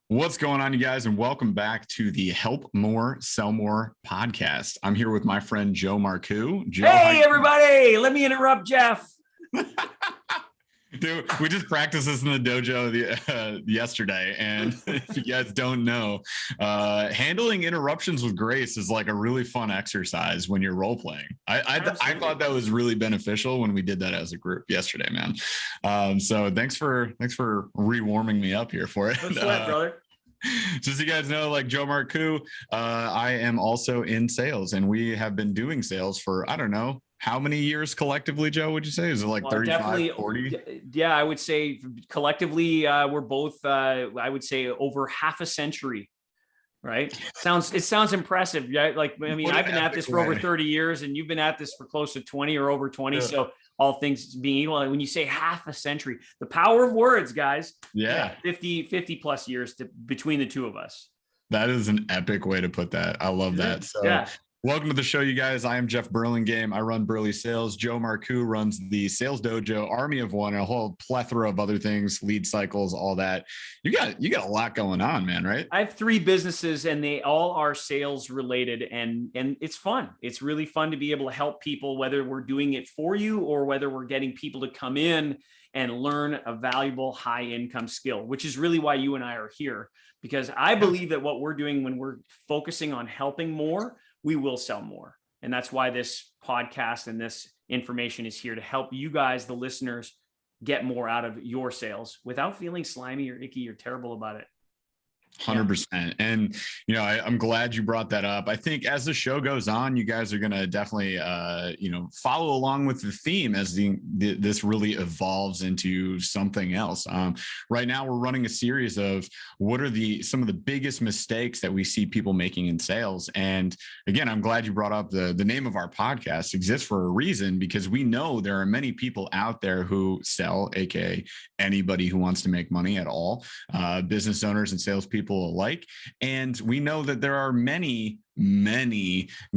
What's going on, you guys, and welcome back to the Help More, Sell More podcast. I'm here with my friend Joe Marcoux. Joe, hey, everybody. Let me interrupt Jeff. Dude, we just practiced this in the dojo yesterday, and if you guys don't know, handling interruptions with grace is like a really fun exercise when you're role playing. I thought that was really beneficial when we did that as a group yesterday, man. So thanks for rewarming me up here for it. No sweat, brother. Just so you guys know, like Joe Marcoux, I am also in sales, and we have been doing sales for, I don't know, how many years collectively, Joe, would you say? Is it like 35, 40? Yeah, I would say collectively, we're both, I would say over half a century, right? It sounds impressive. Right? Like, I mean, I've been at this for over 30 years and you've been at this for close to 20 or over 20. Yeah. So all things being equal, when you say half a century, the power of words, guys. Yeah. 50 plus years between the two of us. That is an epic way to put that. I love that. So yeah. Welcome to the show, you guys. I am Jeff Burlingame. I run Burley Sales. Joe Marcoux runs the Sales Dojo, Army of One, and a whole plethora of other things, lead cycles, all that. You got a lot going on, man, right? I have 3 businesses, and they all are sales related, and it's fun. It's really fun to be able to help people, whether we're doing it for you or whether we're getting people to come in and learn a valuable high income skill, which is really why you and I are here, because I believe that what we're doing when we're focusing on helping more, we will sell more. And that's why this podcast and this information is here to help you guys, the listeners, get more out of your sales without feeling slimy or icky or terrible about it. 100%. And, I'm glad you brought that up. I think as the show goes on, you guys are going to definitely, follow along with the theme as this really evolves into something else. Right now we're running a series of what are some of the biggest mistakes that we see people making in sales. And again, I'm glad you brought up the name of our podcast exists for a reason, because we know there are many people out there who sell, AKA anybody who wants to make money at all, business owners and salespeople alike. And we know that there are many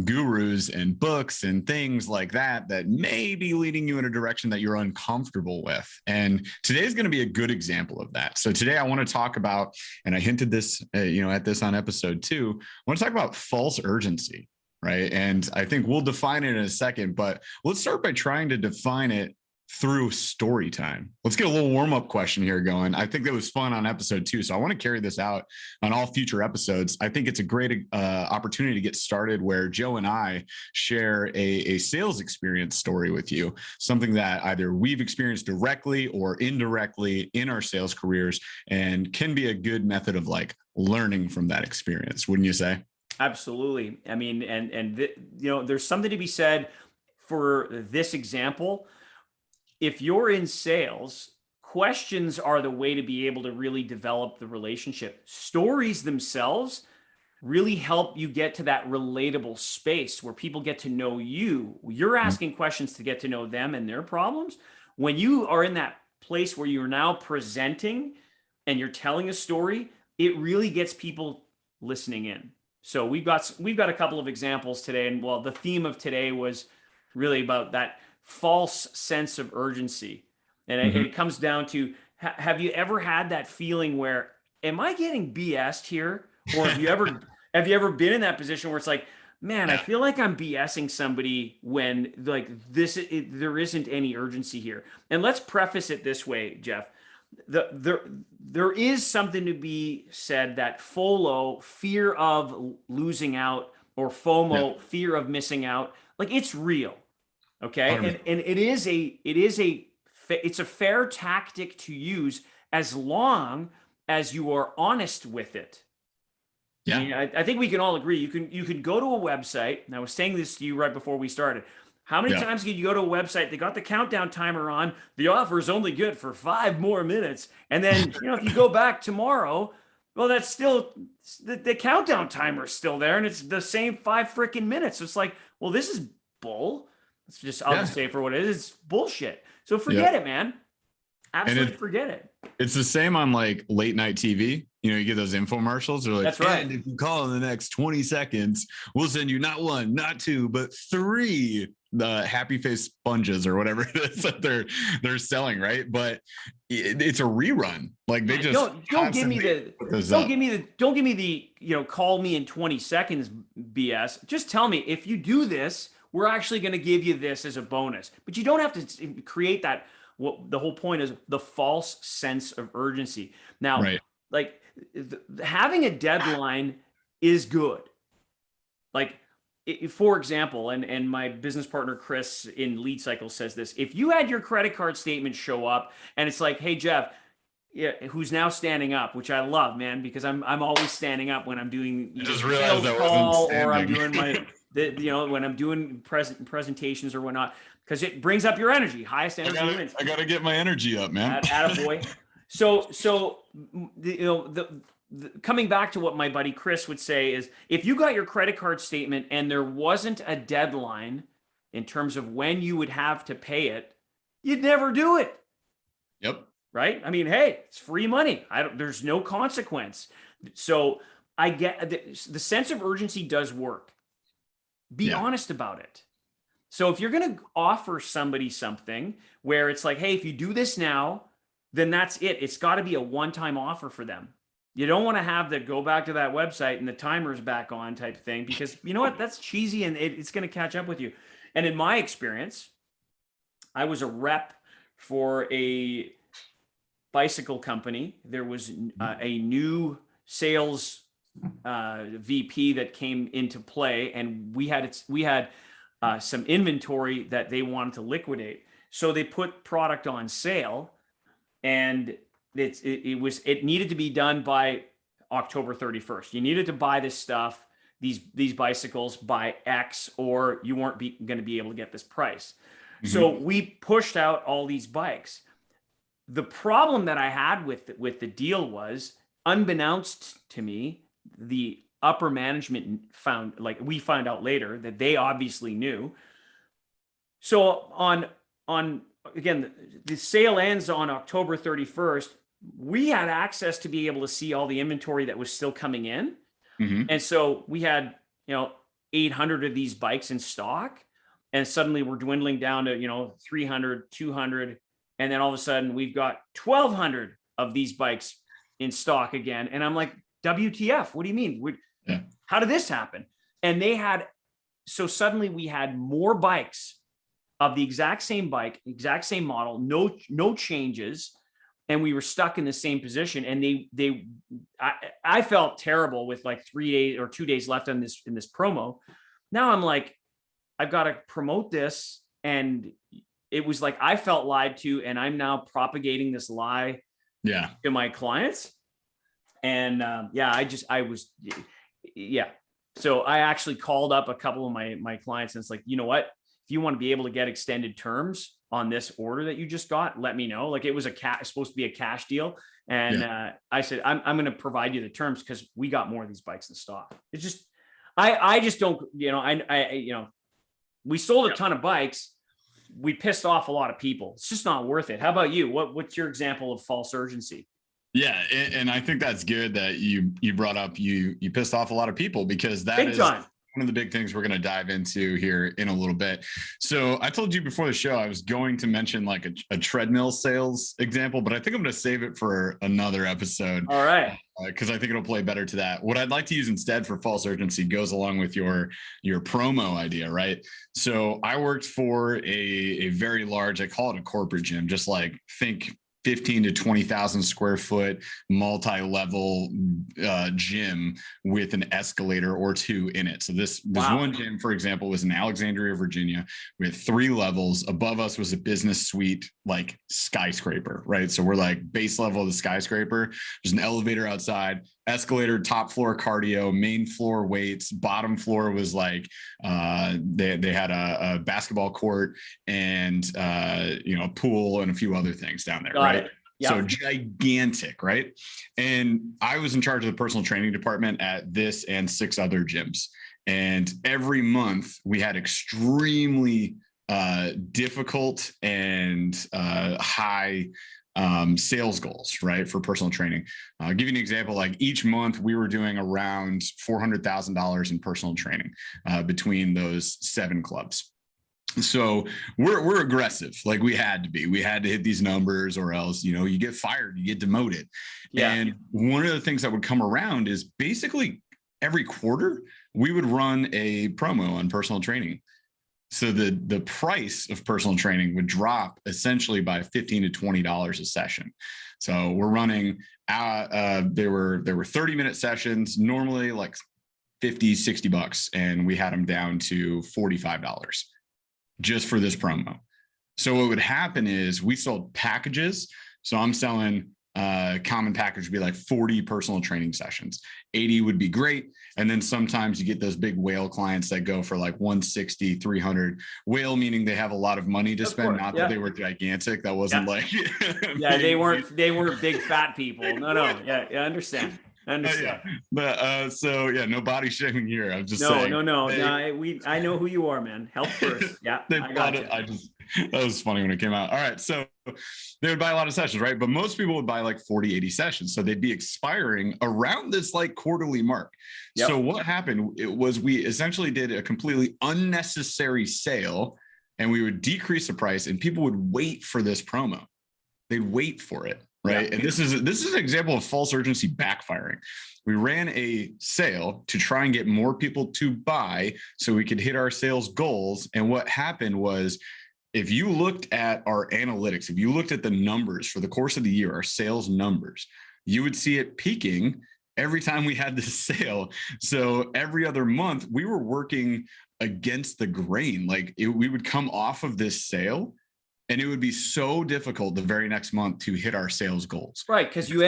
gurus and books and things like that may be leading you in a direction that you're uncomfortable with. And today's going to be a good example of that. So today I want to talk about, and I hinted this, at this on episode 2, I want to talk about false urgency, right? And I think we'll define it in a second, but let's start by trying to define it through story time. Let's get a little warm-up question here going. I think that was fun on episode 2, so I want to carry this out on all future episodes. I think it's a great opportunity to get started where Joe and I share a sales experience story with you, something that either we've experienced directly or indirectly in our sales careers, and can be a good method of like learning from that experience, wouldn't you say? Absolutely. I mean, there's something to be said for this example. If you're in sales, questions are the way to be able to really develop the relationship. Stories themselves really help you get to that relatable space where people get to know you. You're asking questions to get to know them and their problems. When you are in that place where you're now presenting and you're telling a story, it really gets people listening in. So we've got a couple of examples today. And well, the theme of today was really about that false sense of urgency. And it comes down to, have you ever had that feeling where, am I getting BS'd here? Or have you ever been in that position where it's like, man, I feel like I'm BSing somebody when like there isn't any urgency here. And let's preface it this way, Jeff. There is something to be said that FOLO, fear of losing out, or FOMO, fear of missing out, like it's real. Okay. And it's a fair tactic to use as long as you are honest with it. Yeah. I mean, I think we can all agree. You can go to a website. And I was saying this to you right before we started. How many times can you go to a website? They got the countdown timer on. The offer is only good for 5 more minutes. And then, if you go back tomorrow, well, that's still the countdown timer is still there. And it's the same 5 freaking minutes. So it's like, well, this is bull. I'll just say it for what it is. It's bullshit. So forget it, man. Absolutely forget it. It's the same on like late night TV. you get those infomercials. They're like, That's right. And if you call in the next 20 seconds, we'll send you not 1, not 2, but 3 the happy face sponges or whatever it is that they're selling, right? But it's a rerun. Like they just don't give me the call me in 20 seconds BS. Just tell me, if you do this, we're actually going to give you this as a bonus. But you don't have to create that. What the whole point is, the false sense of urgency. Now, right. like having a deadline is good. Like, for example, and my business partner Chris in Lead Cycle says this: if you had your credit card statement show up and it's like, hey Jeff, who's now standing up, which I love, man, because I'm always standing up when I'm doing a sales call or I'm doing my when I'm doing presentations or whatnot, because it brings up your energy. Highest energy wins. I gotta get my energy up, man. Attaboy. So coming back to what my buddy Chris would say is, if you got your credit card statement and there wasn't a deadline in terms of when you would have to pay it, you'd never do it. Yep. Right? I mean, hey, it's free money. There's no consequence. So I get the sense of urgency does work. Be honest about it. So if you're going to offer somebody something where it's like, hey, if you do this now, then that's it. It's got to be a one-time offer for them. You don't want to have the go back to that website and the timer's back on type of thing, because you know what? That's cheesy and it's going to catch up with you. And in my experience, I was a rep for a bicycle company. There was a new sales VP that came into play, and we had some inventory that they wanted to liquidate. So they put product on sale, and it needed to be done by October 31st. You needed to buy this stuff, these bicycles by X, or you weren't going to be able to get this price. Mm-hmm. So we pushed out all these bikes. The problem that I had with the deal was, unbeknownst to me, the upper management we found out later that they obviously knew. So on again, the sale ends on October 31st. We had access to be able to see all the inventory that was still coming in. Mm-hmm. And so we had, 800 of these bikes in stock, and suddenly we're dwindling down to, 300, 200. And then all of a sudden we've got 1,200 of these bikes in stock again. And I'm like, WTF, what do you mean? How did this happen? And so suddenly we had more bikes of the exact same bike, exact same model, no changes. And we were stuck in the same position. And I felt terrible with like 3 days or 2 days left in this promo. Now I'm like, I've got to promote this. And it was like, I felt lied to, and I'm now propagating this lie to my clients. And So I actually called up a couple of my clients, and it's like, you know what? If you want to be able to get extended terms on this order that you just got, let me know. Like, it was supposed to be a cash deal. And I said, I'm going to provide you the terms, because we got more of these bikes in stock. It's just, I just don't, we sold a ton of bikes. We pissed off a lot of people. It's just not worth it. How about you? What's your example of false urgency? Yeah. And I think that's good that you brought up, you pissed off a lot of people, because that is one of the big things we're going to dive into here in a little bit. So I told you before the show, I was going to mention like a treadmill sales example, but I think I'm going to save it for another episode. All right. Because I think it'll play better to that. What I'd like to use instead for false urgency goes along with your promo idea, right? So I worked for a very large, I call it a corporate gym, just like think 15 to 20,000 square foot multi-level gym with an escalator or two in it. So this one gym, for example, was in Alexandria, Virginia. We had 3 levels. Above us was a business suite, like skyscraper, right? So we're like base level of the skyscraper. There's an elevator outside, escalator, top floor cardio, main floor weights, bottom floor was like they had a basketball court and a pool and a few other things down there, right? Yep. So gigantic, right? And I was in charge of the personal training department at this and 6 other gyms. And every month we had extremely difficult and high sales goals, right, for personal training. I'll give you an example. Like each month, we were doing around $400,000 in personal training between those 7 clubs. So we're aggressive. Like we had to be. We had to hit these numbers, or else, you get fired, you get demoted. Yeah. And one of the things that would come around is basically every quarter we would run a promo on personal training. So the price of personal training would drop essentially by $15 to $20 a session. So we're running there were 30-minute sessions, normally like $50-$60, and we had them down to $45 just for this promo. So what would happen is we sold packages. So I'm selling common package would be like 40 personal training sessions. 80 would be great. And then sometimes you get those big whale clients that go for like 160, 300. Whale meaning they have a lot of money to spend, not that they were gigantic. That wasn't like they weren't big fat people. No. Yeah, I understand. But no body shaming here. I'm just saying. No. I know who you are, man. Help first. Yeah, I got it. That was funny when it came out. All right, so they would buy a lot of sessions, right? But most people would buy like 40, 80 sessions, so they'd be expiring around this like quarterly mark. Yep. So what happened? It was we essentially did a completely unnecessary sale, and we would decrease the price, and people would wait for this promo. They'd wait for it. Right. Yeah. And this is an example of false urgency backfiring. We ran a sale to try and get more people to buy so we could hit our sales goals. And what happened was, if you looked at our analytics, if you looked at the numbers for the course of the year, our sales numbers, you would see it peaking every time we had this sale. So every other month we were working against the grain. Like we would come off of this sale, and it would be so difficult the very next month to hit our sales goals. Right, because you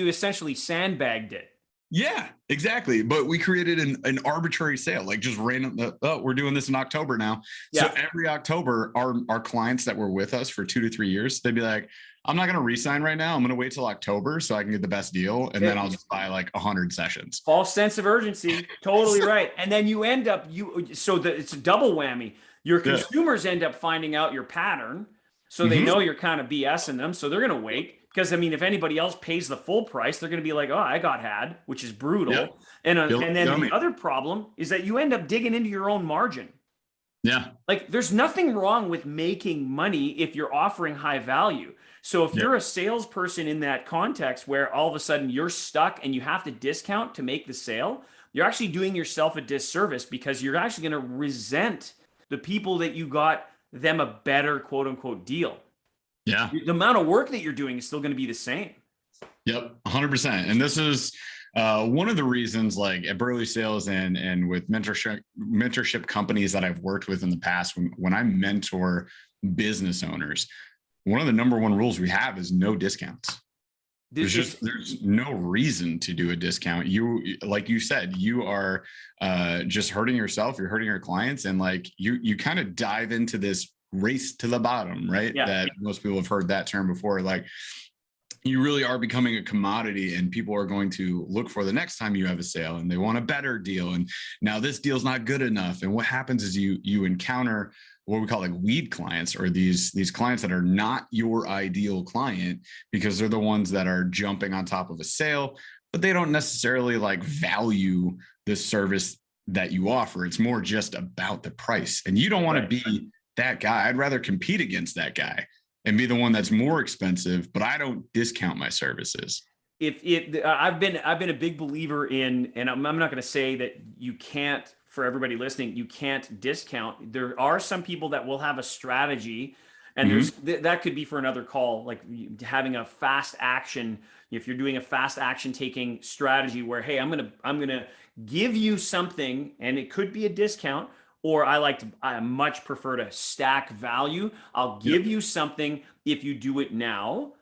essentially sandbagged it. Yeah, exactly. But we created an arbitrary sale, like just random. We're doing this in October now. Yeah. So every October, our clients that were with us for 2 to 3 years, they'd be like, I'm not going to re-sign right now. I'm going to wait till October so I can get the best deal. And then I'll just buy like 100 sessions. False sense of urgency. Totally right. And then you end up, it's a double whammy. Your consumers end up finding out your pattern. So they know you're kind of BSing them. So they're going to wait. Because, I mean, if anybody else pays the full price, they're going to be like, oh, I got had, which is brutal. Yeah. And then the other problem is that you end up digging into your own margin. Yeah. Like, there's nothing wrong with making money if you're offering high value. So if you're a salesperson in that context where all of a sudden you're stuck and you have to discount to make the sale, you're actually doing yourself a disservice, because you're actually going to resent the people that you got them a better quote unquote deal. Yeah. The amount of work that you're doing is still going to be the same. Yep. 100%. And this is one of the reasons, like at Burley Sales and with mentorship companies that I've worked with in the past, when I mentor business owners, one of the number one rules we have is no discounts. There's no reason to do a discount. You, like you said, you are just hurting yourself. You're hurting your clients. And like you kind of dive into this race to the bottom, right? Yeah. That most people have heard that term before. Like you really are becoming a commodity, and people are going to look for the next time you have a sale, and they want a better deal. And now this deal's not good enough. And what happens is you encounter what we call like weed clients, or these clients that are not your ideal client, because they're the ones that are jumping on top of a sale, but they don't necessarily like value the service that you offer. It's more just about the price, and you don't want to be that guy. I'd rather compete against that guy and be the one that's more expensive, but I don't discount my services. I've been a big believer in, and I'm not going to say that you can't, for everybody listening, you can't discount. There are some people that will have a strategy, and that could be for another call, like having a fast action. If you're doing a fast action taking strategy where, hey, I'm going to give you something, and it could be a discount, or I much prefer to stack value. I'll give you something if you do it now.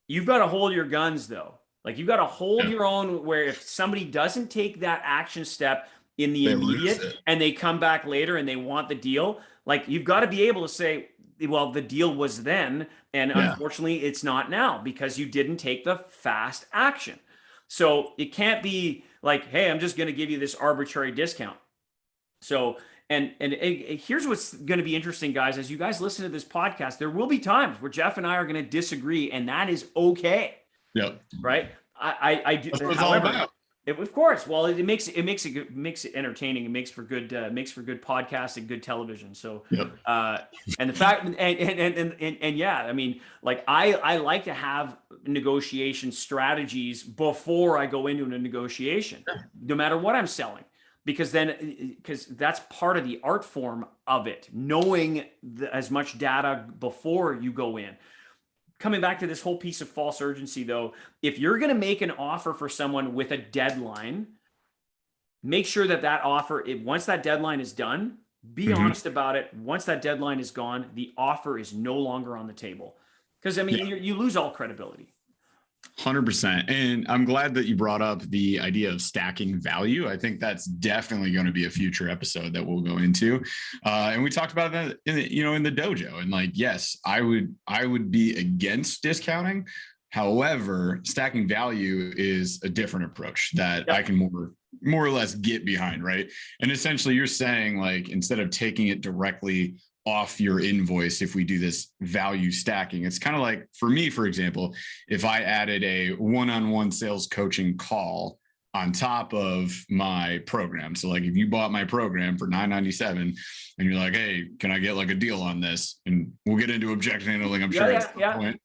You've got to hold your guns though. Like you've got to hold your own, where if somebody doesn't take that action step in the immediate and they come back later and they want the deal, like you've got to be able to say, well, the deal was then, and unfortunately it's not now because you didn't take the fast action. So it can't be like, hey, I'm just going to give you this arbitrary discount. So, here's what's going to be interesting, guys. As you guys listen to this podcast, there will be times where Jeff and I are going to disagree, and that is okay. Yep. Right. I do. That's what it's However, all about. Of course. Well, it makes it entertaining. It makes for good podcasts and good television. So, yep. And the fact, and yeah, I mean, like I like to have negotiation strategies before I go into a negotiation, no matter what I'm selling. Because that's part of the art form of it, knowing as much data before you go in. Coming back to this whole piece of false urgency, though, if you're going to make an offer for someone with a deadline, make sure that offer, once that deadline is done, be honest about it. Once that deadline is gone, the offer is no longer on the table. Because, I mean, you lose all credibility. 100%. And I'm glad that you brought up the idea of stacking value. I think that's definitely going to be a future episode that we'll go into. And we talked about that in the dojo. And like, yes, I would be against discounting. However, stacking value is a different approach that I can more or less get behind, right? And essentially you're saying, like, instead of taking it directly off your invoice, if we do this value stacking, it's kind of like, for me, for example, if I added a one-on-one sales coaching call on top of my program. So like if you bought my program for $9.97 and you're like, hey, can I get like a deal on this? And we'll get into objection handling, I'm sure at some point.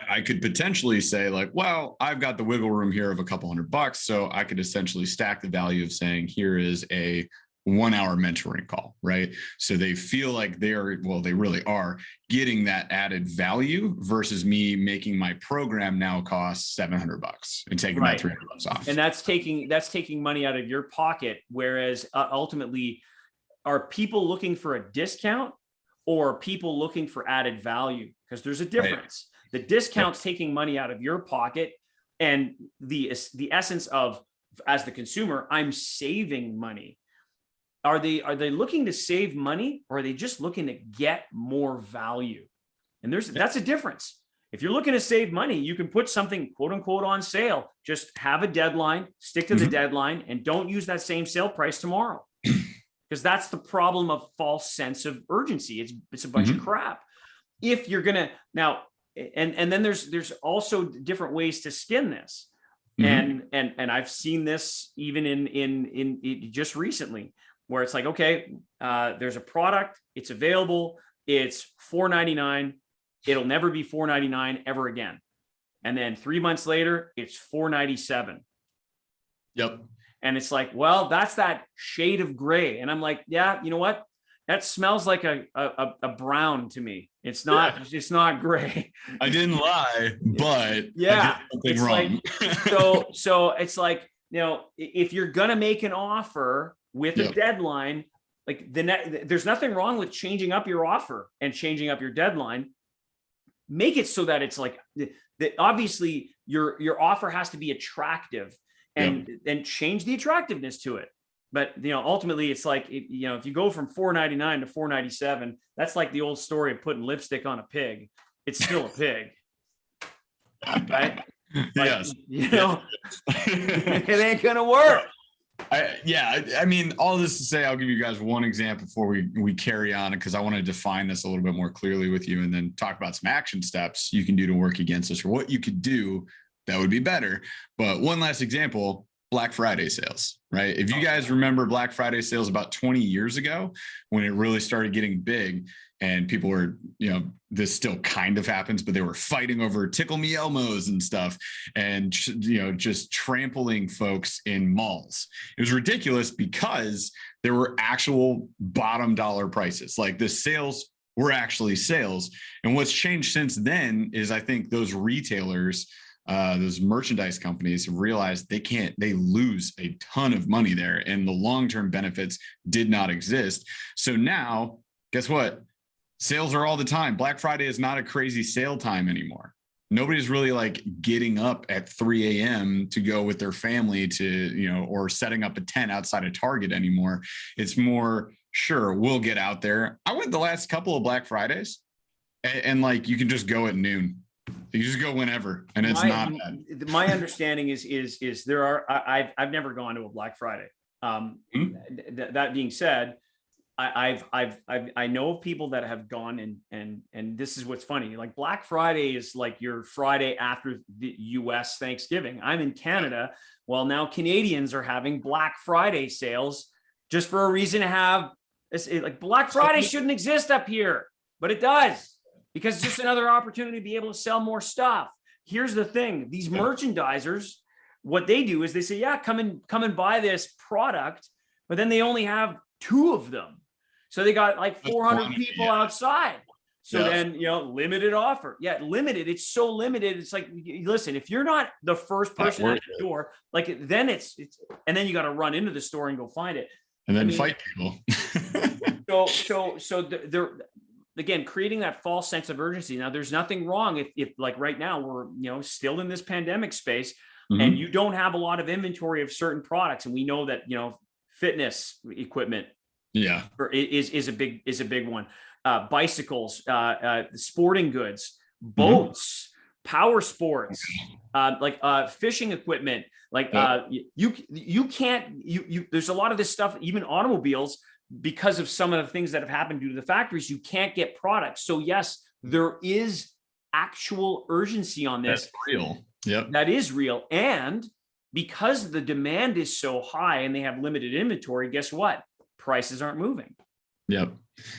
I could potentially say like, well, I've got the wiggle room here of a couple $100. So I could essentially stack the value of saying, here is a 1 hour mentoring call, right? So they feel like they really are getting that added value versus me making my program now cost $700 and taking that $300 off. And that's taking money out of your pocket. Whereas ultimately, are people looking for a discount or are people looking for added value? Because there's a difference. Right. The discount's taking money out of your pocket, and the essence of, as the consumer, I'm saving money. Are they looking to save money, or are they just looking to get more value? And that's a difference. If you're looking to save money, you can put something quote unquote on sale, just have a deadline, stick to the deadline, and don't use that same sale price tomorrow. Because that's the problem of false sense of urgency. It's a bunch of crap. If you're gonna now, and then there's also different ways to skin this. And I've seen this even in just recently, where it's like, okay, there's a product, it's available, it's $4.99, it'll never be $4.99 ever again. And then 3 months later, it's $4.97. Yep. And it's like, well, that's that shade of gray. And I'm like, yeah, you know what? That smells like a brown to me. It's not gray. I didn't lie, but yeah, I did something wrong. Like, so it's like, if you're gonna make an offer with a deadline, like there's nothing wrong with changing up your offer and changing up your deadline. Make it so that it's like that. Obviously, your offer has to be attractive, and change the attractiveness to it. But ultimately, it's like if you go from $4.99 to $4.97, that's like the old story of putting lipstick on a pig. It's still a pig, right? Like, it ain't gonna work. I mean, all this to say, I'll give you guys one example before we carry on, because I want to define this a little bit more clearly with you, and then talk about some action steps you can do to work against this, or what you could do that would be better. But one last example, Black Friday sales, right? If you guys remember Black Friday sales about 20 years ago, when it really started getting big, and people were, this still kind of happens, but they were fighting over Tickle Me Elmos and stuff, and, just trampling folks in malls. It was ridiculous because there were actual bottom dollar prices. Like, the sales were actually sales. And what's changed since then is, I think those retailers, those merchandise companies have realized they lose a ton of money there, and the long-term benefits did not exist. So now, guess what? Sales are all the time. Black Friday is not a crazy sale time anymore. Nobody's really like getting up at 3 a.m. to go with their family to, or setting up a tent outside of Target anymore. It's more, sure, we'll get out there. I went the last couple of Black Fridays, and like, you can just go at noon. You just go whenever, and my understanding is there are, I've never gone to a Black Friday. That being said, I know of people that have gone and this is what's funny. Like Black Friday is like your Friday after the US Thanksgiving. I'm in Canada. Well, now Canadians are having Black Friday sales just for a reason to have like Black Friday shouldn't exist up here, but it does because it's just another opportunity to be able to sell more stuff. Here's the thing. These merchandisers, what they do is they say, yeah, come and buy this product, but then they only have 2 of them. So they got like 400 people outside. So then, limited offer. Yeah, limited. It's so limited. It's like, listen, if you're not the first person at the door, like then it's, and then you got to run into the store and go find it. And then fight people. So they're, again, creating that false sense of urgency. Now there's nothing wrong if like right now we're, still in this pandemic space and you don't have a lot of inventory of certain products. And we know that, fitness equipment is a big one. Bicycles, sporting goods, boats, power sports, fishing equipment. You can't, there's a lot of this stuff, even automobiles, because of some of the things that have happened due to the factories, you can't get products. So yes, there is actual urgency on this. That's real. Yep. That is real. And because the demand is so high and they have limited inventory, guess what? Prices aren't moving. Yep.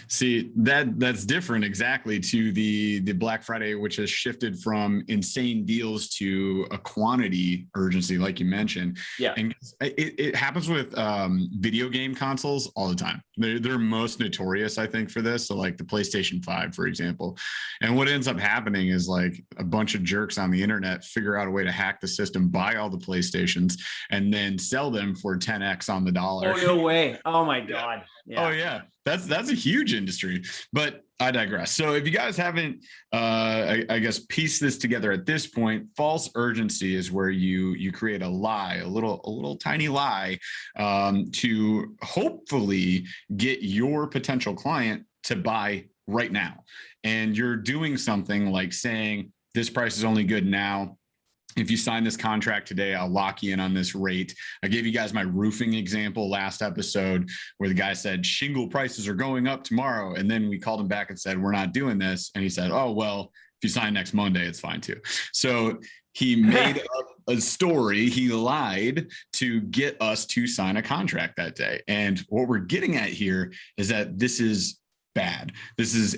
See, that's different exactly to the Black Friday, which has shifted from insane deals to a quantity urgency, like you mentioned. Yeah. And it happens with video game consoles all the time. They're most notorious, I think, for this. So like the PlayStation 5, for example. And what ends up happening is like a bunch of jerks on the internet figure out a way to hack the system, buy all the PlayStations, and then sell them for 10x on the dollar. Oh, no way. Oh my God. Yeah. Oh yeah. That's a huge industry, but I digress. So if you guys haven't, I guess, pieced this together at this point, false urgency is where you create a lie, a little tiny lie, to hopefully get your potential client to buy right now. And you're doing something like saying, this price is only good now. If you sign this contract today, I'll lock you in on this rate. I gave you guys my roofing example last episode where the guy said shingle prices are going up tomorrow. And then we called him back and said, we're not doing this. And he said, oh, well, if you sign next Monday, it's fine too. So he made up a story. He lied to get us to sign a contract that day. And what we're getting at here is that this is bad. This is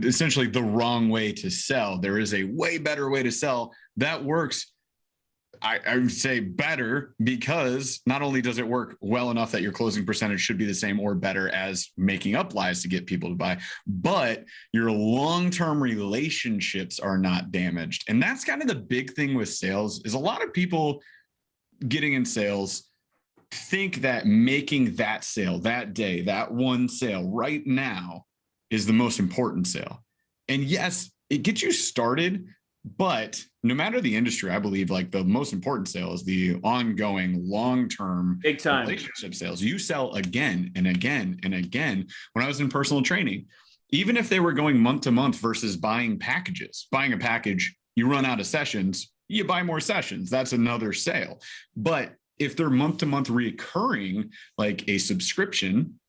essentially the wrong way to sell. There is a way better way to sell that works. I would say better, because not only does it work well enough that your closing percentage should be the same or better as making up lies to get people to buy, but your long-term relationships are not damaged. And that's kind of the big thing with sales, is a lot of people getting in sales think that making that sale that day, that one sale right now, is the most important sale. And yes, it gets you started, but no matter the industry, I believe like the most important sale is the ongoing long-term big time relationship sales. You sell again and again and again. When I was in personal training, even if they were going month to month versus buying packages, buying a package, you run out of sessions, you buy more sessions. That's another sale. But if they're month to month recurring, like a subscription,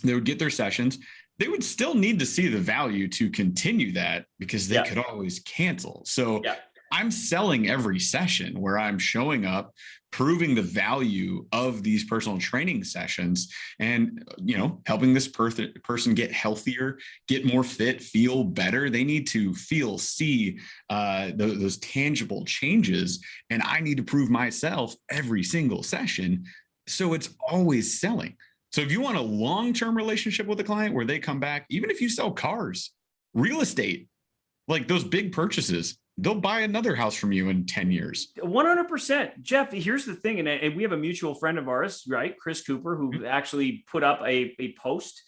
they would get their sessions. They would still need to see the value to continue that, because they could always cancel. So I'm selling every session where I'm showing up, proving the value of these personal training sessions, and, helping this person get healthier, get more fit, feel better. They need to see those tangible changes. And I need to prove myself every single session. So it's always selling. So if you want a long-term relationship with a client where they come back, even if you sell cars, real estate, like those big purchases, they'll buy another house from you in 10 years. 100%. Jeff, here's the thing. And we have a mutual friend of ours, right? Chris Cooper, who actually put up a post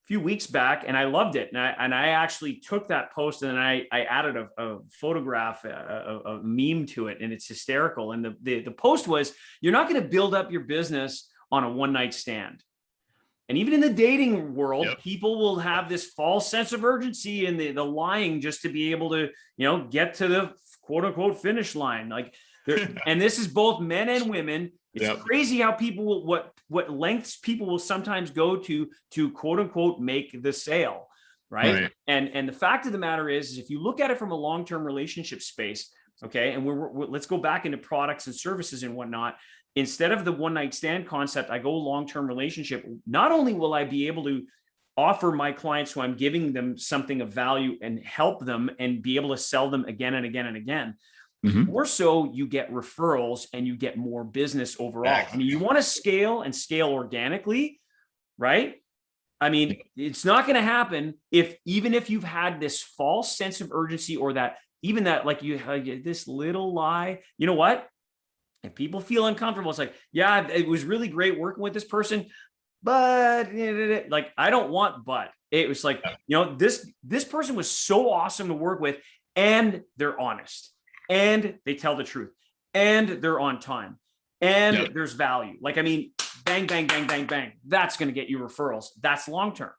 a few weeks back, and I loved it. And I actually took that post and I added a photograph, a meme to it, and it's hysterical. And the post was, you're not going to build up your business on a one-night stand. And even in the dating world, people will have this false sense of urgency and the lying just to be able to, get to the quote unquote finish line. Like And this is both men and women. It's crazy how people will, what lengths people will sometimes go to quote unquote make the sale, right? And the fact of the matter is if you look at it from a long-term relationship space, okay, and let's go back into products and services and whatnot. Instead of the one night stand concept, I go long-term relationship. Not only will I be able to offer my clients who I'm giving them something of value and help them and be able to sell them again and again and again. More so, you get referrals and you get more business overall. I mean, you want to scale and scale organically, right? I mean, it's not going to happen even if you've had this false sense of urgency or that even that like you have this little lie. You know what? If people feel uncomfortable, it's like, yeah, it was really great working with this person, but like, I don't want, but it was like, this person was so awesome to work with and they're honest and they tell the truth and they're on time and there's value. Like, I mean, bang, bang, bang, bang, bang. That's going to get you referrals. That's long-term.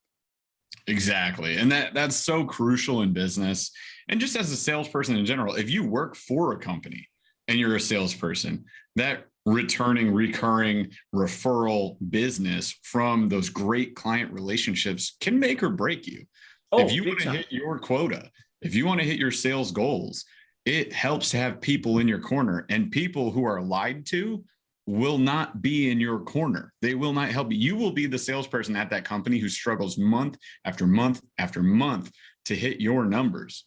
Exactly. And that's so crucial in business. And just as a salesperson in general, if you work for a company and you're a salesperson, that recurring referral business from those great client relationships can make or break you. If you want to hit your quota, if you want to hit your sales goals, it helps to have people in your corner, and people who are lied to will not be in your corner. They will not help you. You will be the salesperson at that company who struggles month after month after month to hit your numbers.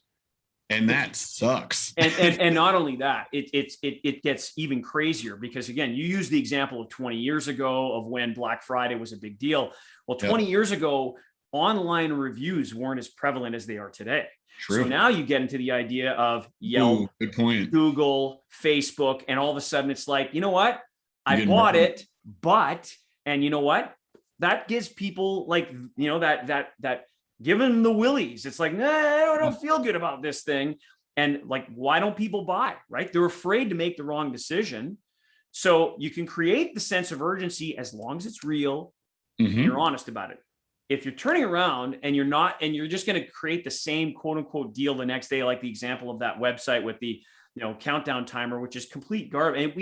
And that sucks. And not only that, it gets even crazier because, again, you use the example of 20 years ago of when Black Friday was a big deal. Well, 20 years ago, online reviews weren't as prevalent as they are today. True. So now you get into the idea of Yelp, good point. Google, Facebook, and all of a sudden it's like, you know what? I bought it, but, and you know what? That gives people like, that give them the willies. It's like, nah, I don't feel good about this thing. And like, why don't people buy, right? They're afraid to make the wrong decision. So you can create the sense of urgency as long as it's real and you're honest about it. If you're turning around and you're not, and you're just going to create the same quote unquote deal the next day, like the example of that website with the, countdown timer, which is complete garbage.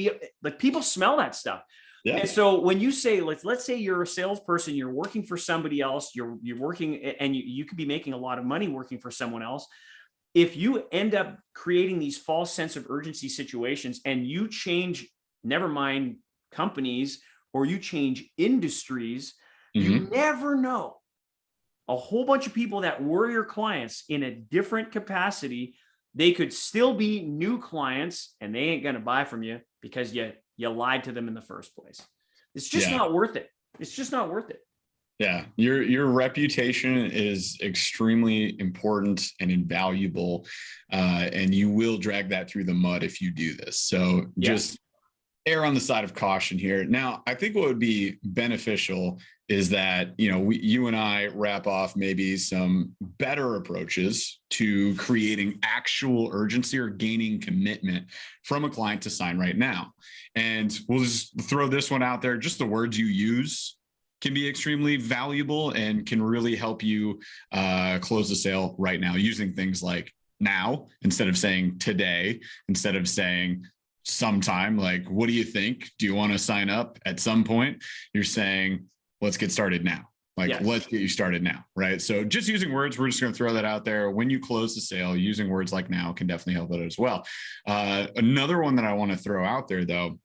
And people smell that stuff. Yeah. And so when you say, let's say you're a salesperson, you're working for somebody else, you're working and you could be making a lot of money working for someone else. If you end up creating these false sense of urgency situations and you change, never mind companies, or you change industries, you never know. A whole bunch of people that were your clients in a different capacity, they could still be new clients and they ain't going to buy from you because you lied to them in the first place. It's just not worth it. It's just not worth it. Yeah. Your reputation is extremely important and invaluable. And you will drag that through the mud if you do this. So just err on the side of caution here. Now, I think what would be beneficial is that, you and I wrap off maybe some better approaches to creating actual urgency or gaining commitment from a client to sign right now. And we'll just throw this one out there. Just the words you use can be extremely valuable and can really help you close the sale right now, using things like now instead of saying today, instead of saying sometime. Like, what do you think? Do you want to sign up at some point? You're saying, let's get started now. Let's get you started now, right? So just using words, we're just going to throw that out there. When you close the sale, using words like now can definitely help it as well. Another one that I want to throw out there, though,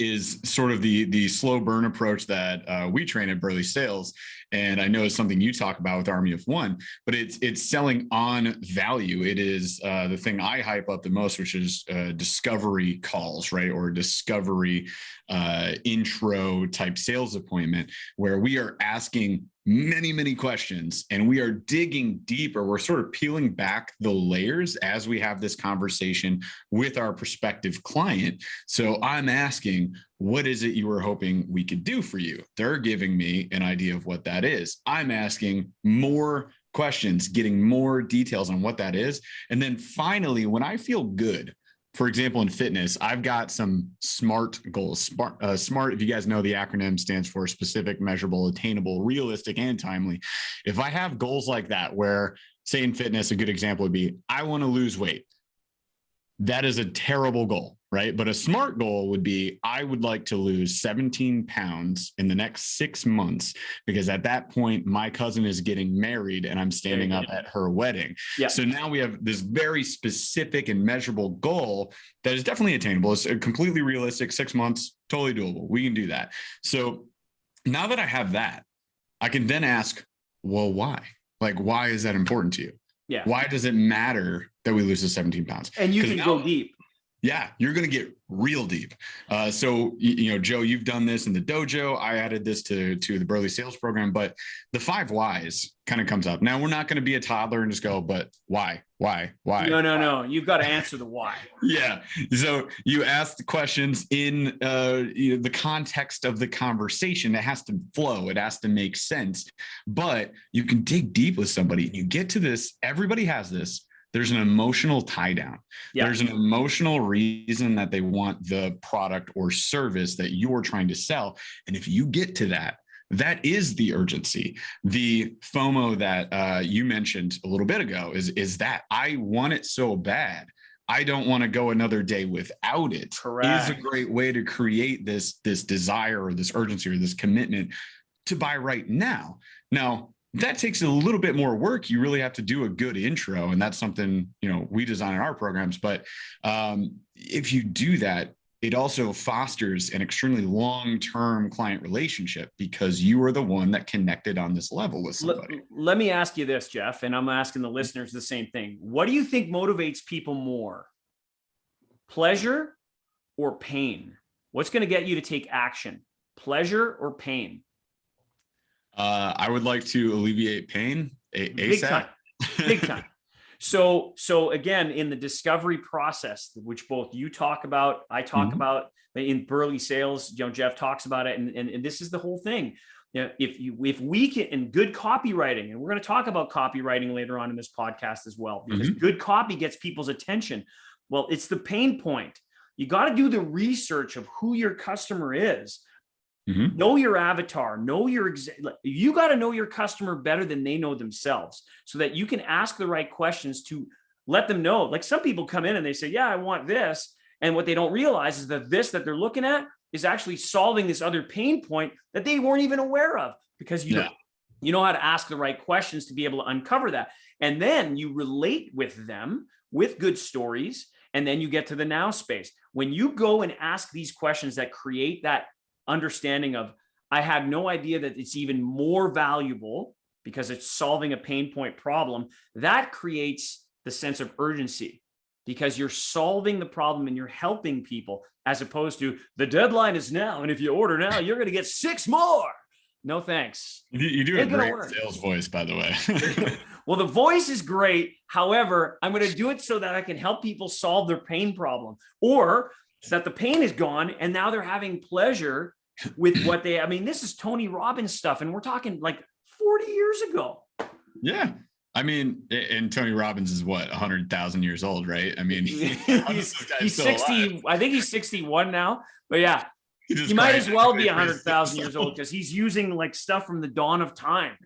is sort of the slow burn approach that we train at Burley Sales. And I know it's something you talk about with Army of One, but it's selling on value. It is the thing I hype up the most, which is discovery calls, right? Or discovery intro type sales appointment, where we are asking many, many questions and we are digging deeper. We're sort of peeling back the layers as we have this conversation with our prospective client. So I'm asking, what is it you were hoping we could do for you? They're giving me an idea of what that is. I'm asking more questions, getting more details on what that is. And then finally, when I feel good, for example, in fitness, I've got some SMART goals. SMART, if you guys know, the acronym stands for specific, measurable, attainable, realistic, and timely. If I have goals like that, where, say in fitness, a good example would be, I want to lose weight. That is a terrible goal, right? But a smart goal would be, I would like to lose 17 pounds in the next 6 months, because at that point, my cousin is getting married and I'm standing up at her wedding. Yeah. So now we have this very specific and measurable goal that is definitely attainable. It's completely realistic, 6 months, totally doable. We can do that. So now that I have that, I can then ask, well, why? Like, why is that important to you? Yeah. Why does it matter that we lose the 17 pounds? And you can go deep. Yeah, you're going to get real deep. So, Joe, you've done this in the dojo. I added this to the Burley sales program, but the 5 whys kind of comes up. Now, we're not going to be a toddler and just go, but why? No. You've got to answer the why. Yeah. So you ask the questions in the context of the conversation. It has to flow. It has to make sense. But you can dig deep with somebody and you get to this. Everybody has this. There's an emotional tie down. Yeah. There's an emotional reason that they want the product or service that you're trying to sell. And if you get to that, that is the urgency. The FOMO that you mentioned a little bit ago is that I want it so bad. I don't want to go another day without it. Correct. Is a great way to create this desire or this urgency or this commitment to buy right now. Now, that takes a little bit more work. You really have to do a good intro. And that's something, we design in our programs. But if you do that, it also fosters an extremely long-term client relationship because you are the one that connected on this level with somebody. Let me ask you this, Jeff, and I'm asking the listeners the same thing. What do you think motivates people more? Pleasure or pain? What's going to get you to take action? Pleasure or pain? I would like to alleviate pain. Big time. Big time. So again, in the discovery process, which both you talk about, I talk about in Burley Sales, Jeff talks about it. And this is the whole thing. If we can, and good copywriting, and we're going to talk about copywriting later on in this podcast as well, because good copy gets people's attention. Well, it's the pain point. You got to do the research of who your customer is. Know your avatar, you got to know your customer better than they know themselves so that you can ask the right questions to let them know. Like some people come in and they say, yeah, I want this. And what they don't realize is that this that they're looking at is actually solving this other pain point that they weren't even aware of because you know how to ask the right questions to be able to uncover that. And then you relate with them with good stories. And then you get to the now space. When you go and ask these questions that create that understanding of, I had no idea that it's even more valuable because it's solving a pain point problem, that creates the sense of urgency because you're solving the problem and you're helping people as opposed to the deadline is now. And if you order now, you're going to get 6 more. No, thanks. You do a great sales voice, by the way. Well, the voice is great. However, I'm going to do it so that I can help people solve their pain problem or that the pain is gone and now they're having pleasure with what this is Tony Robbins stuff. And we're talking like 40 years ago. Yeah. And Tony Robbins is what, 100,000 years old, right? He's 60. I think he's 61 now, but yeah, he might as well be 100,000 years old because he's using like stuff from the dawn of time.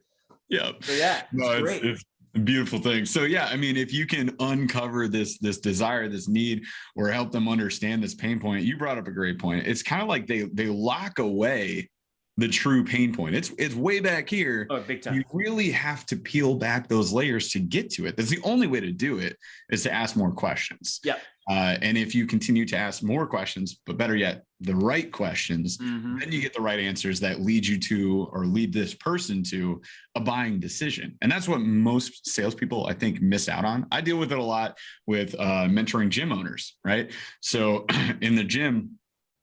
Yeah. So yeah, it's great. It's a beautiful thing. So yeah, if you can uncover this desire, this need, or help them understand this pain point, you brought up a great point. It's kind of like they lock away the true pain point. It's way back here. Oh, big time. You really have to peel back those layers to get to it. That's the only way to do it is to ask more questions. Yeah. And if you continue to ask more questions, but better yet, the right questions, then you get the right answers that lead you to, or lead this person to, a buying decision. And that's what most salespeople, I think, miss out on. I deal with it a lot with mentoring gym owners, right? So in the gym,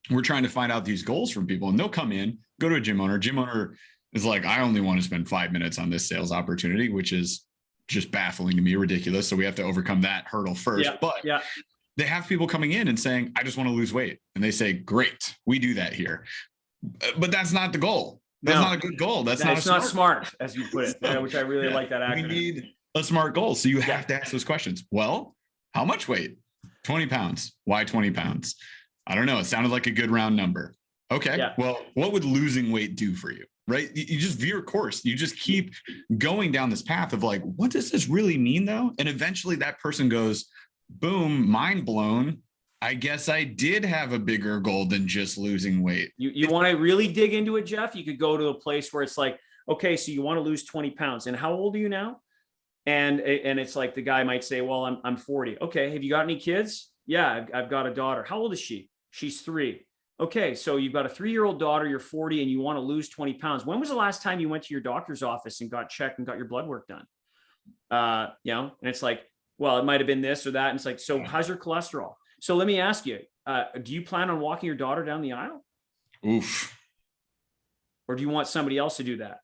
we're trying to find out these goals from people, and they'll come in, go to a gym owner. Gym owner is like, I only want to spend 5 minutes on this sales opportunity, which is just baffling to me, ridiculous. So we have to overcome that hurdle first. They have people coming in and saying, I just want to lose weight. And they say, great, we do that here. But that's not the goal. That's not a good goal. That's not smart, as you put it, which I really like that acronym. We need a smart goal. So you have to ask those questions. Well, how much weight? 20 pounds. Why 20 pounds? I don't know. It sounded like a good round number. Okay. Yeah. Well, what would losing weight do for you? Right? You just veer course. You just keep going down this path of like, what does this really mean though? And eventually that person goes, boom, mind blown. I guess I did have a bigger goal than just losing weight. You want to really dig into it, Jeff? You could go to a place where it's like, okay, so you want to lose 20 pounds. And how old are you now? And it's like the guy might say, well, I'm 40. Okay. Have you got any kids? Yeah, I've got a daughter. How old is she? She's 3. Okay. So you've got a 3-year-old daughter, you're 40 and you want to lose 20 pounds. When was the last time you went to your doctor's office and got checked and got your blood work done? And it's like, well, it might've been this or that. And it's like, so how's your cholesterol? So let me ask you, do you plan on walking your daughter down the aisle? Oof. Or do you want somebody else to do that?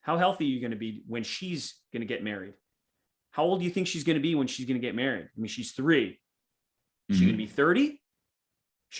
How healthy are you going to be when she's going to get married? How old do you think she's going to be when she's going to get married? I mean, she's 3. She's going to be 30.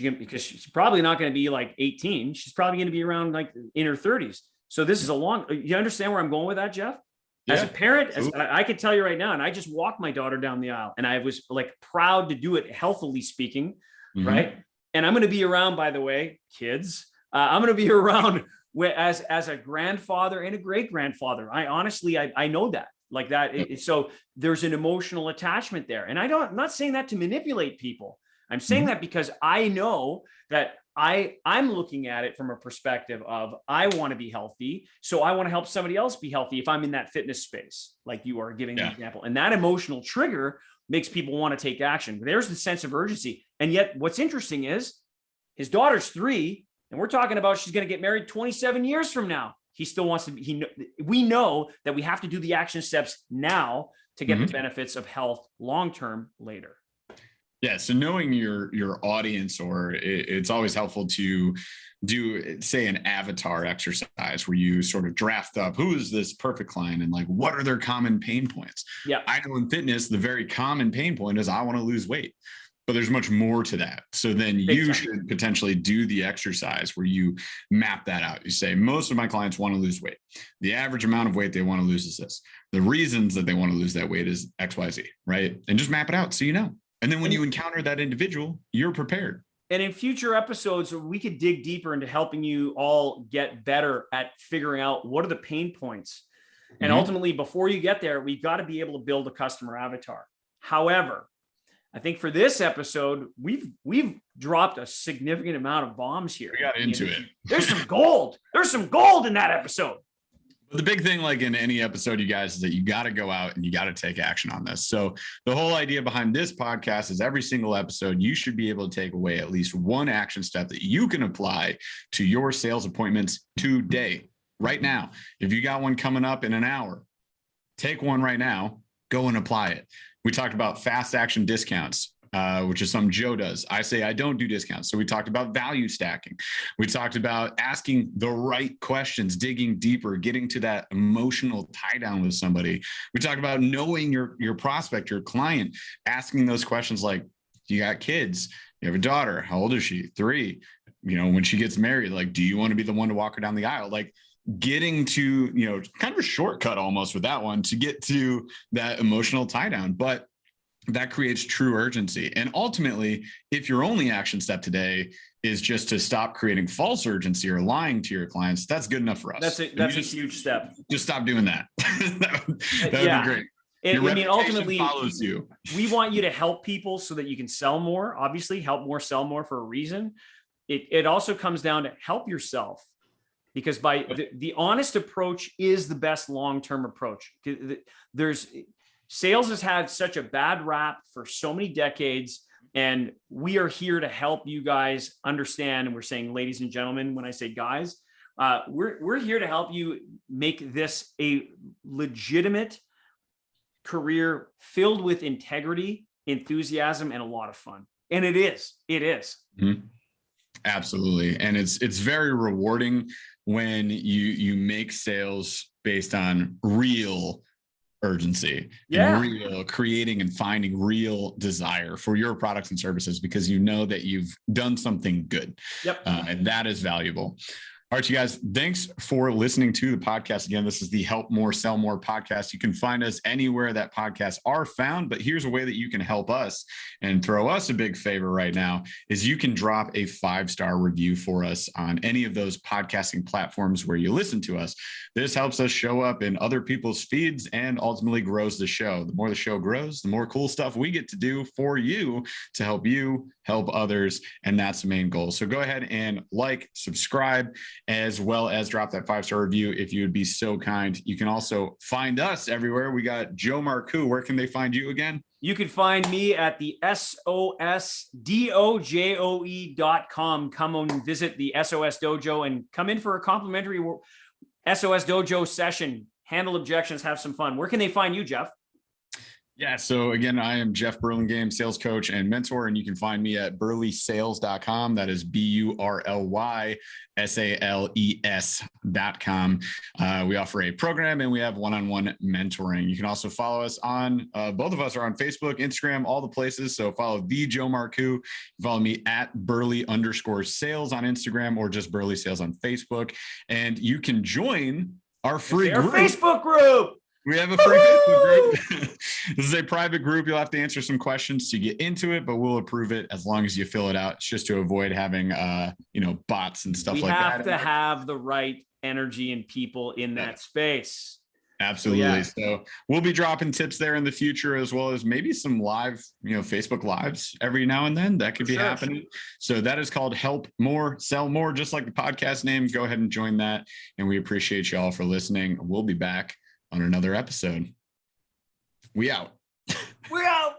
Because she's probably not going to be like 18. She's probably going to be around like in her 30s. So this is you understand where I'm going with that, Jeff? Yeah. As a parent, I could tell you right now, and I just walked my daughter down the aisle and I was like proud to do it, healthily speaking. Right. And I'm going to be around, by the way, kids, I'm going to be around as a grandfather and a great grandfather. I know that like that. So there's an emotional attachment there. And I'm not saying that to manipulate people. I'm saying that because I know that I'm looking at it from a perspective of I want to be healthy. So I want to help somebody else be healthy if I'm in that fitness space, like you are giving the example. And that emotional trigger makes people want to take action. There's the sense of urgency. And yet what's interesting is his daughter's 3, and we're talking about she's going to get married 27 years from now. He still wants to be, we know that we have to do the action steps now to get the benefits of health long-term later. Yeah. So knowing your audience, or it's always helpful to do, say, an avatar exercise where you sort of draft up who is this perfect client and like, what are their common pain points? Yeah. I know in fitness, the very common pain point is I want to lose weight, but there's much more to that. So then you should potentially do the exercise where you map that out. You say, most of my clients want to lose weight. The average amount of weight they want to lose is this. The reasons that they want to lose that weight is X, Y, Z, right? And just map it out so you know. And then when you encounter that individual, you're prepared. And in future episodes, we could dig deeper into helping you all get better at figuring out what are the pain points. And ultimately, before you get there, we've got to be able to build a customer avatar. However, I think for this episode, we've dropped a significant amount of bombs here. We got into it. There's some gold. There's some gold in that episode. The big thing, like in any episode, you guys, is that you got to go out and you got to take action on this. So the whole idea behind this podcast is every single episode, you should be able to take away at least one action step that you can apply to your sales appointments today, right now. If you got one coming up in an hour, take one right now, go and apply it. We talked about fast action discounts, which is something Joe does. I say I don't do discounts. So we talked about value stacking. We talked about asking the right questions, digging deeper, getting to that emotional tie down with somebody. We talked about knowing your prospect, your client, asking those questions like, you got kids? You have a daughter. How old is she? 3. When she gets married, like, do you want to be the one to walk her down the aisle? Like, getting to, kind of a shortcut almost with that one to get to that emotional tie down. But that creates true urgency. And ultimately, if your only action step today is just to stop creating false urgency or lying to your clients, that's good enough for us. That's a huge step. Just stop doing that. that would be great. Ultimately, follows you. We want you to help people so that you can sell more. Obviously, help more, sell more for a reason. It also comes down to help yourself, because by the honest approach is the best long-term approach. Sales has had such a bad rap for so many decades, and we are here to help you guys understand. And we're saying, ladies and gentlemen, when I say guys, we're here to help you make this a legitimate career filled with integrity, enthusiasm, and a lot of fun. And it is. Mm-hmm. Absolutely. And it's very rewarding when you make sales based on real urgency, and real creating and finding real desire for your products and services, because you know that you've done something good. Yep. And that is valuable. All right, you guys, thanks for listening to the podcast. Again, this is the Help More, Sell More podcast. You can find us anywhere that podcasts are found, but here's a way that you can help us and throw us a big favor right now is you can drop a 5-star review for us on any of those podcasting platforms where you listen to us. This helps us show up in other people's feeds and ultimately grows the show. The more the show grows, the more cool stuff we get to do for you to help others. And that's the main goal. So go ahead and like, subscribe, as well as drop that 5-star review if you would be so kind. You can also find us everywhere. We got Joe Marcoux. Where can they find you again? You can find me at the SOSDOJOE.com. Come and visit the SOS Dojo and come in for a complimentary SOS Dojo session. Handle objections, have some fun. Where can they find you, Jeff? Yeah. So again, I am Jeff Burlingame, sales coach and mentor, and you can find me at burleysales.com. That is BURLYSALES.com. We offer a program and we have one-on-one mentoring. You can also follow us on, both of us are on Facebook, Instagram, all the places. So follow the Joe Marcoux. Follow me at Burley_sales on Instagram or just Burley Sales on Facebook. And you can join our free group. Facebook group. We have a free Facebook group. This is a private group. You'll have to answer some questions to get into it, but we'll approve it as long as you fill it out. It's just to avoid having, bots and stuff like that. We have to have the right energy and people in that space. Absolutely. Yeah. So we'll be dropping tips there in the future, as well as maybe some live, Facebook lives every now and then. That could be happening. So that is called Help More, Sell More, just like the podcast name. Go ahead and join that. And we appreciate you all for listening. We'll be back on another episode. We out. We're out.